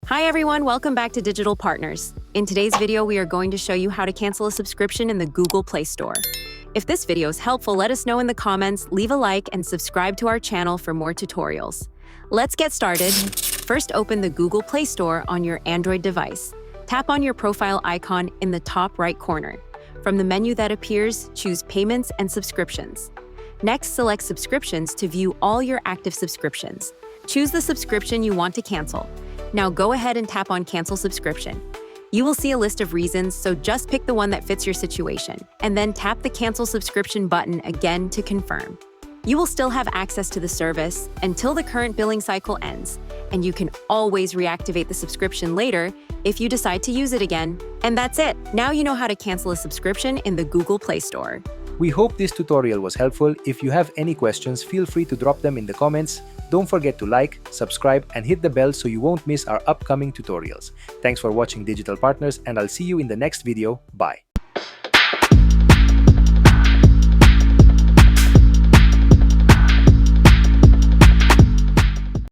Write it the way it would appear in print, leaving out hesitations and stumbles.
Hi everyone, welcome back to Digital Partners. In today's video, we are going to show you how to cancel a subscription in the Google Play Store. If this video is helpful, let us know in the comments, leave a like, and subscribe to our channel for more tutorials. Let's get started. First, open the Google Play Store on your Android device. Tap on your profile icon in the top right corner. From the menu that appears, choose Payments and Subscriptions. Next, select Subscriptions to view all your active subscriptions. Choose the subscription you want to cancel. Now go ahead and tap on Cancel Subscription. You will see a list of reasons, so just pick the one that fits your situation, and then tap the Cancel Subscription button again to confirm. You will still have access to the service until the current billing cycle ends, and you can always reactivate the subscription later if you decide to use it again. And that's it! Now you know how to cancel a subscription in the Google Play Store. We hope this tutorial was helpful. If you have any questions, feel free to drop them in the comments. Don't forget to like, subscribe, and hit the bell so you won't miss our upcoming tutorials. Thanks for watching Digital Partners, and I'll see you in the next video. Bye.